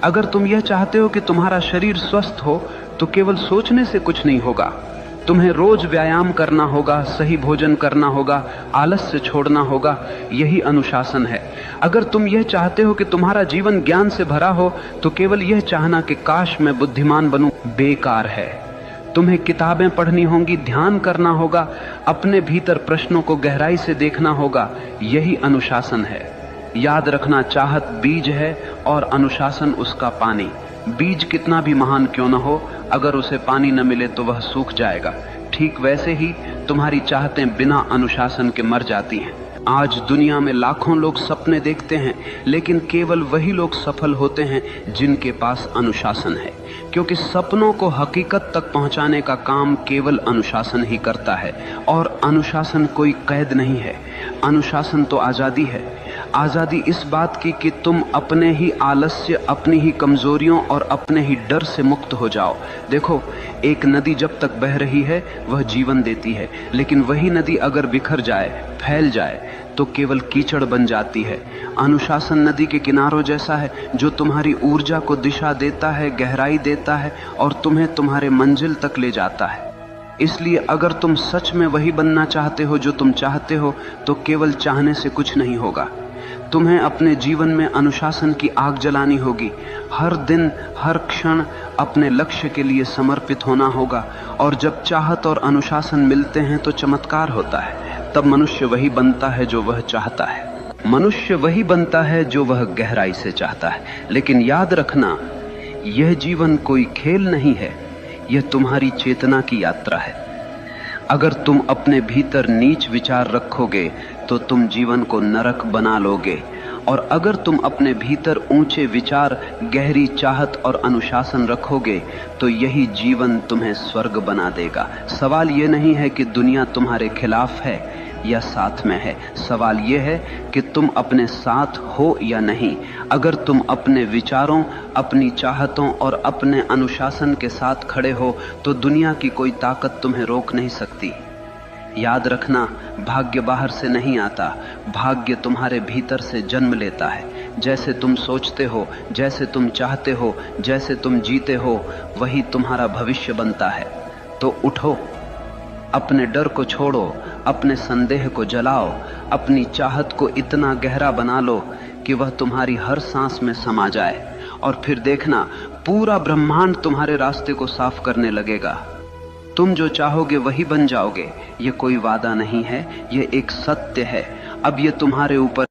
अगर तुम यह चाहते हो कि तुम्हारा शरीर स्वस्थ हो तो केवल सोचने से कुछ नहीं होगा। तुम्हें रोज व्यायाम करना होगा, सही भोजन करना होगा, आलस्य छोड़ना होगा। यही अनुशासन है। अगर तुम यह चाहते हो कि तुम्हारा जीवन ज्ञान से भरा हो तो केवल यह चाहना कि काश मैं बुद्धिमान बनूं बेकार है। तुम्हें किताबें पढ़नी होंगी, ध्यान करना होगा, अपने भीतर प्रश्नों को गहराई से देखना होगा। यही अनुशासन है। याद रखना, चाहत बीज है और अनुशासन उसका पानी। बीज कितना भी महान क्यों न हो, अगर उसे पानी न मिले तो वह सूख जाएगा। ठीक वैसे ही तुम्हारी चाहतें बिना अनुशासन के मर जाती हैं। आज दुनिया में लाखों लोग सपने देखते हैं, लेकिन केवल वही लोग सफल होते हैं जिनके पास अनुशासन है, क्योंकि सपनों को हकीकत तक पहुंचाने का काम केवल अनुशासन ही करता है। और अनुशासन कोई कैद नहीं है, अनुशासन तो आजादी है। आजादी इस बात की कि तुम अपने ही आलस्य, अपनी ही कमजोरियों और अपने ही डर से मुक्त हो जाओ। देखो, एक नदी जब तक बह रही है वह जीवन देती है, लेकिन वही नदी अगर बिखर जाए, फैल जाए तो केवल कीचड़ बन जाती है। अनुशासन नदी के किनारों जैसा है जो तुम्हारी ऊर्जा को दिशा देता है, गहराई देता है और तुम्हें तुम्हारे मंजिल तक ले जाता है। इसलिए अगर तुम सच में वही बनना चाहते हो जो तुम चाहते हो तो केवल चाहने से कुछ नहीं होगा। तुम्हें अपने जीवन में अनुशासन की आग जलानी होगी। हर दिन, हर क्षण अपने लक्ष्य के लिए समर्पित होना होगा। और जब चाहत और अनुशासन मिलते हैं तो चमत्कार होता है। तब मनुष्य वही बनता है जो वह चाहता है। मनुष्य वही बनता है जो वह गहराई से चाहता है। लेकिन याद रखना, यह जीवन कोई खेल नहीं है, यह तुम्हारी चेतना की यात्रा है। अगर तुम अपने भीतर नीच विचार रखोगे तो तुम जीवन को नरक बना लोगे, और अगर तुम अपने भीतर ऊंचे विचार, गहरी चाहत और अनुशासन रखोगे तो यही जीवन तुम्हें स्वर्ग बना देगा। सवाल यह नहीं है कि दुनिया तुम्हारे खिलाफ है या साथ में है, सवाल यह है कि तुम अपने साथ हो या नहीं। अगर तुम अपने विचारों, अपनी चाहतों और अपने अनुशासन के साथ खड़े हो तो दुनिया की कोई ताकत तुम्हें रोक नहीं सकती। याद रखना, भाग्य बाहर से नहीं आता, भाग्य तुम्हारे भीतर से जन्म लेता है। जैसे तुम सोचते हो, जैसे तुम चाहते हो, जैसे तुम जीते हो, वही तुम्हारा भविष्य बनता है। तो उठो, अपने डर को छोड़ो, अपने संदेह को जलाओ, अपनी चाहत को इतना गहरा बना लो कि वह तुम्हारी हर सांस में समा जाए, और फिर देखना पूरा ब्रह्मांड तुम्हारे रास्ते को साफ करने लगेगा। तुम जो चाहोगे वही बन जाओगे। ये कोई वादा नहीं है, ये एक सत्य है। अब ये तुम्हारे ऊपर